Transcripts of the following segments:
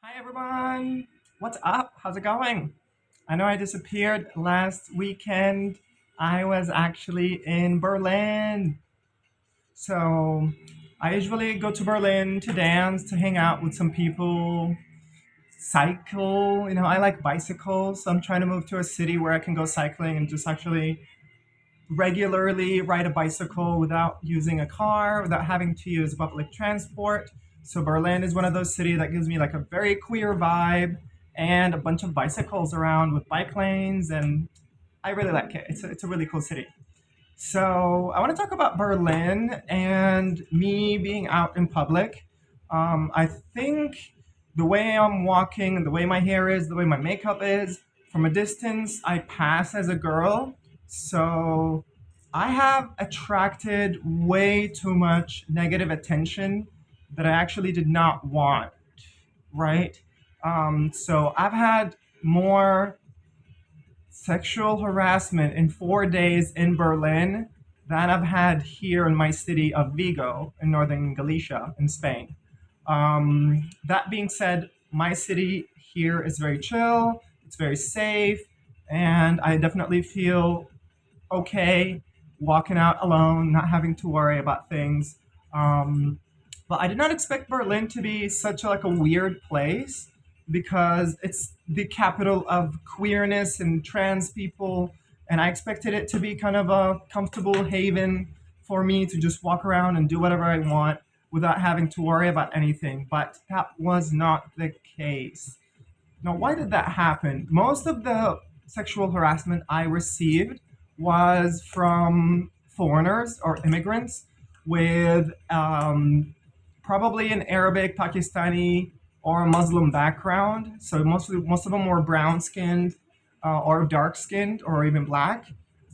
Hi everyone! What's up? How's it going? I know I disappeared last weekend. I was actually in Berlin. So I usually go to Berlin to dance, to hang out with some people, cycle. I like bicycles. So I'm trying to move to a city where I can go cycling and just actually regularly ride a bicycle without using a car, without having to use public transport. So Berlin is one of those cities that gives me like a very queer vibe and a bunch of bicycles around with bike lanes, and I really like it. It's a really cool city. So I want to talk about Berlin and me being out in public. I think the way I'm walking, the way my hair is, the way my makeup is, from a distance, I pass as a girl. So I have attracted way too much negative attention that I actually did not want, right? So I've had more sexual harassment in 4 days in Berlin than I've had here in my city of Vigo in northern Galicia in Spain. That being said, my city here is very chill, it's very safe, and I definitely feel okay walking out alone, not having to worry about things. Um, but I did not expect Berlin to be such like a weird place because it's the capital of queerness and trans people, and I expected it to be kind of a comfortable haven for me to just walk around and do whatever I want without having to worry about anything. But that was not the case. Now, why did that happen? Most of the sexual harassment I received was from foreigners or immigrants with probably an Arabic, Pakistani, or a Muslim background. So most of them were brown skinned or dark skinned or even black.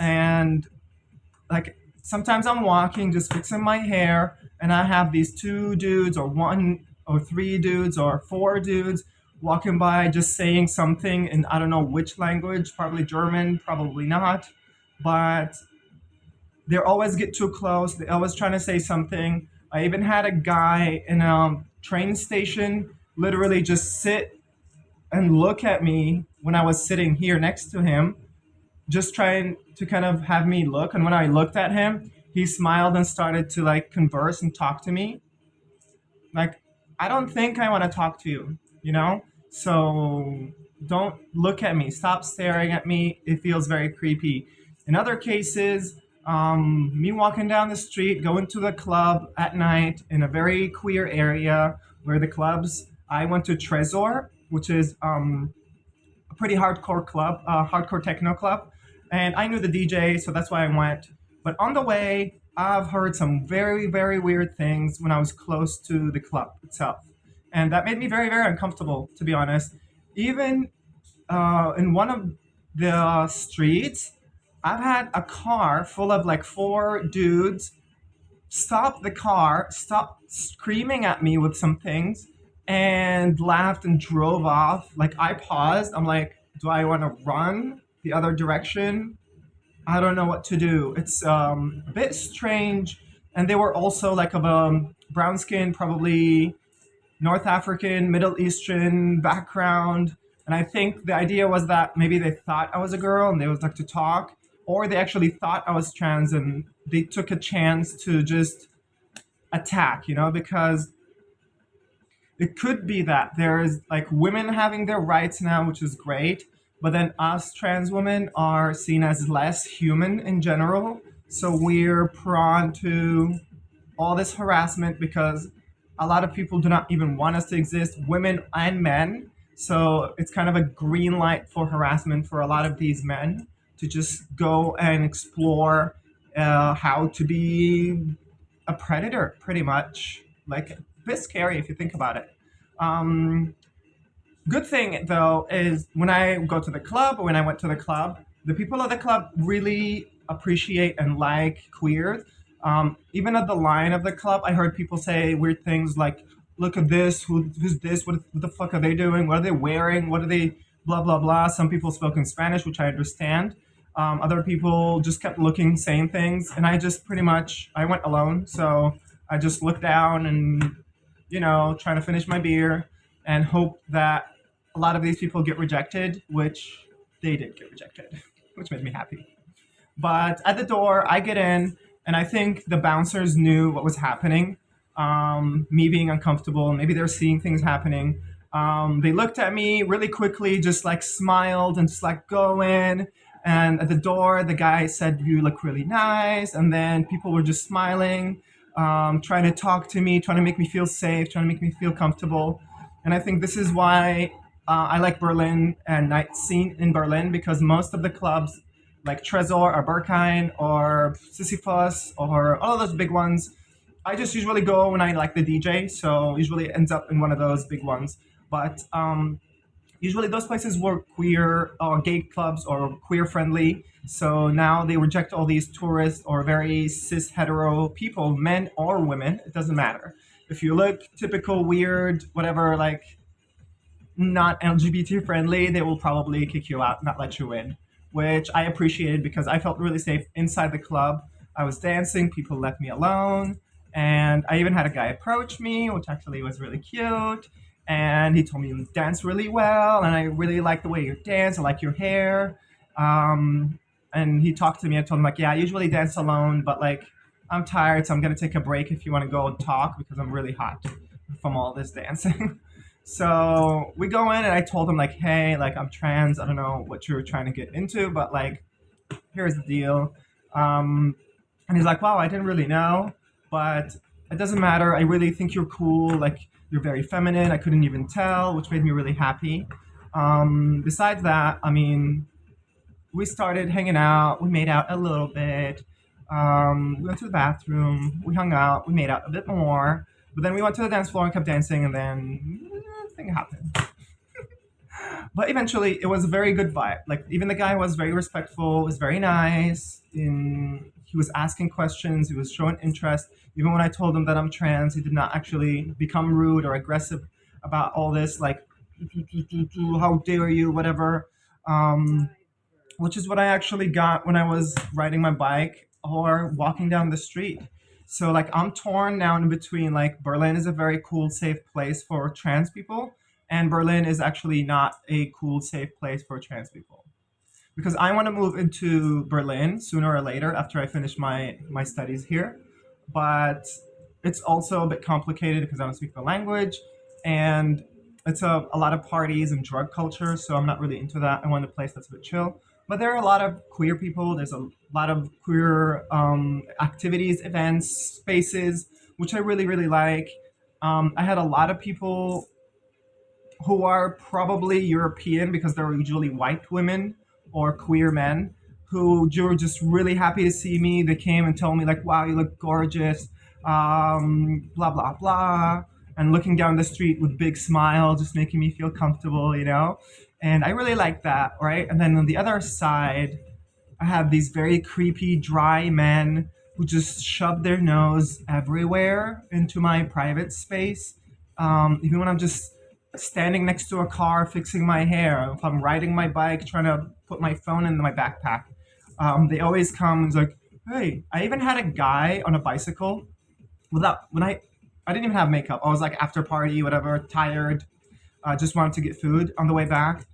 And like sometimes I'm walking, just fixing my hair, and I have these two dudes, or one, or three dudes, or four dudes walking by just saying something in I don't know which language, probably German, probably not. But they always get too close. They always trying to say something. I even had a guy in a train station literally just sit and look at me when I was sitting here next to him, just trying to kind of have me look. And when I looked at him, he smiled and started to like converse and talk to me. Like, I don't think I want to talk to you, you know? So don't look at me. Stop staring at me. It feels very creepy. In other cases, me walking down the street, going to the club at night in a very queer area where the clubs, I went to Trezor, which is a pretty hardcore club, hardcore techno club. And I knew the DJ, so that's why I went. But on the way, I've heard some very, very weird things when I was close to the club itself. And that made me very, very uncomfortable, to be honest. Even in one of the streets, I've had a car full of like four dudes stop the car, stop screaming at me with some things, and laughed and drove off. Like I paused. I'm like, do I want to run the other direction? I don't know what to do. It's a bit strange. And they were also like of a brown skin, probably North African, Middle Eastern background. And I think the idea was that maybe they thought I was a girl and they was like to talk, or they actually thought I was trans and they took a chance to just attack, because it could be that there's like women having their rights now, which is great, but then us trans women are seen as less human in general. So we're prone to all this harassment because a lot of people do not even want us to exist, women and men. So it's kind of a green light for harassment for a lot of these men to just go and explore how to be a predator, pretty much. Like, a bit scary if you think about it. Um, Good thing though is when I go to the club or when I went to the club, the people at the club really appreciate and like queers. Even at the line of the club, I heard people say weird things like, "Look at this. Who's this? What the fuck are they doing? What are they wearing? What are they? Blah blah blah." Some people spoke in Spanish, which I understand. Other people just kept looking, saying things, and I just pretty much I went alone, so I just looked down and trying to finish my beer. and hope that a lot of these people get rejected, which they did get rejected, which made me happy. But at the door, I get in, and I think the bouncers knew what was happening. Me being uncomfortable, maybe they're seeing things happening. They looked at me really quickly, just like smiled and just like go in. And at the door, the guy said, "You look really nice." And then people were just smiling, trying to talk to me, trying to make me feel safe, trying to make me feel comfortable. And I think this is why I like Berlin and night scene in Berlin, because most of the clubs like Trezor or Berkheim or Sisyphus or all of those big ones, I just usually go when I like the DJ, so usually it ends up in one of those big ones. But usually those places were queer or gay clubs or queer friendly. So now they reject all these tourists or very cis hetero people, men or women. It doesn't matter. If you look typical, weird, whatever, like not LGBT friendly, they will probably kick you out, not let you in, which I appreciated because I felt really safe inside the club. I was dancing, people left me alone, and I even had a guy approach me, which actually was really cute. And he told me you dance really well, and I really like the way you dance. I like your hair. And he talked to me. I told him like, yeah, I usually dance alone, but like I'm tired, so I'm gonna take a break if you want to go and talk because I'm really hot from all this dancing. So we go in and I told him like, hey, like I'm trans. I don't know what you're trying to get into, but like, here's the deal. And he's like, wow, I didn't really know, but it doesn't matter. I really think you're cool. Like you're very feminine. I couldn't even tell, which made me really happy. Besides that, I mean, we started hanging out. We made out a little bit. We went to the bathroom. We hung out. We made out a bit more. But then we went to the dance floor and kept dancing, and then thing happened. But eventually, it was a very good vibe. Like even the guy was very respectful, was very nice. He was asking questions. He was showing interest. Even when I told him that I'm trans, he did not actually become rude or aggressive about all this. Like, how dare you, whatever. Um, which is what I actually got when I was riding my bike or walking down the street. So like I'm torn now in between like Berlin is a very cool, safe place for trans people, and Berlin is actually not a cool, safe place for trans people. Because I want to move into Berlin sooner or later after I finish my studies here. But it's also a bit complicated because I don't speak the language, and it's a lot of parties and drug culture, so I'm not really into that. I want a place that's a bit chill. But there are a lot of queer people. There's a lot of queer activities, events, spaces, which I really, really like. I had a lot of people who are probably European because they're usually white women or queer men who were just really happy to see me. They came and told me like, "Wow, you look gorgeous," blah blah blah, and looking down the street with big smile, just making me feel comfortable, you know. And I really like that, right? And then on the other side, I have these very creepy, dry men who just shove their nose everywhere into my private space. Even when I'm just standing next to a car fixing my hair, if I'm riding my bike trying to put my phone in my backpack, they always come and it's like, hey, I even had a guy on a bicycle without when I didn't even have makeup. I was like after party, whatever, tired, just wanted to get food on the way back.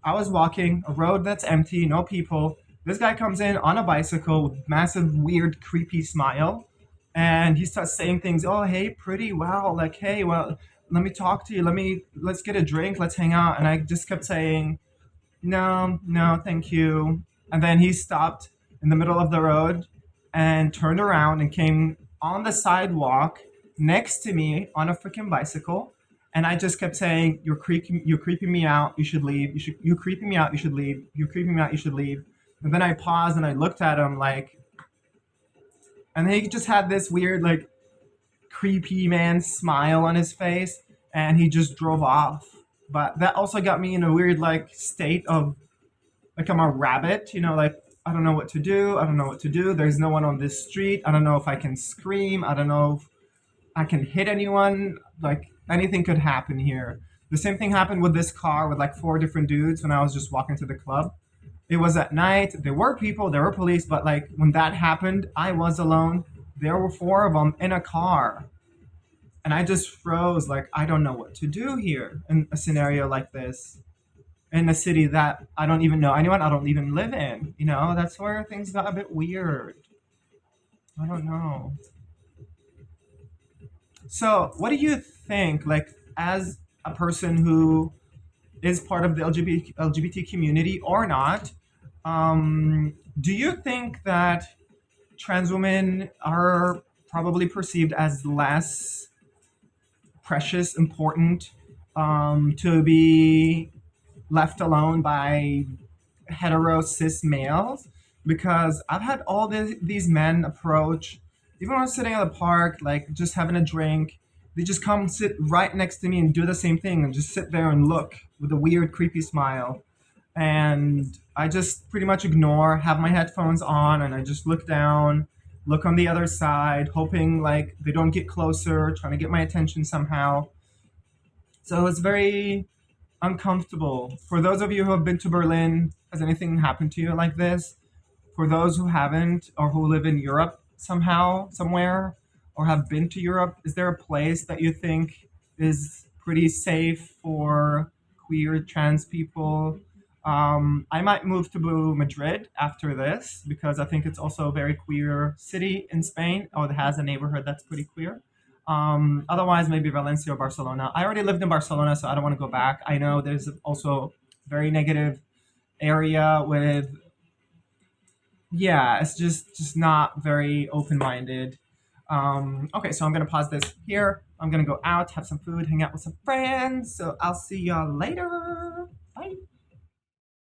I was walking a road that's empty, no people. This guy comes in on a bicycle with massive, weird, creepy smile, and he starts saying things. Oh, hey, pretty, wow, like, hey, well, let me talk to you. Let's get a drink. Let's hang out. And I just kept saying, no, no, thank you. And then he stopped in the middle of the road and turned around and came on the sidewalk next to me on a freaking bicycle. And I just kept saying, you're creeping me out. You should leave. You're creeping me out. You should leave. You're creeping me out. You should leave. And then I paused and I looked at him like, and he just had this weird, like, creepy man smile on his face, and he just drove off. But that also got me in a weird, like, state of, like, I'm a rabbit, you know, like, I don't know what to do. I don't know what to do. There's no one on this street. I don't know if I can scream. I don't know if I can hit anyone. Like, anything could happen here. The same thing happened with this car with like four different dudes when I was just walking to the club. It was at night. There were people, there were police, but like when that happened, I was alone. There were four of them in a car. And I just froze, like, I don't know what to do here in a scenario like this, in a city that I don't even know anyone, I don't even live in. That's where things got a bit weird. I don't know. So, what do you think, like, as a person who is part of the LGBT community or not, do you think that trans women are probably perceived as less precious, important, to be left alone by hetero cis males? Because I've had all these men approach, even when I'm sitting at the park, like just having a drink, they just come sit right next to me and do the same thing and just sit there and look with a weird, creepy smile. And I just pretty much ignore, have my headphones on, and I just look down, look on the other side, hoping like they don't get closer, trying to get my attention somehow. So it's very uncomfortable. For those of you who have been to Berlin, has anything happened to you like this? For those who haven't or who live in Europe somehow, somewhere, or have been to Europe, is there a place that you think is pretty safe for queer trans people? I might move to Madrid after this because I think it's also a very queer city in Spain, or it has a neighborhood that's pretty queer. Otherwise, maybe Valencia or Barcelona. I already lived in Barcelona, so I don't want to go back. I know there's also very negative area with, yeah, it's just not very open minded. Okay, so I'm gonna pause this here. I'm gonna go out, have some food, hang out with some friends. So I'll see y'all later.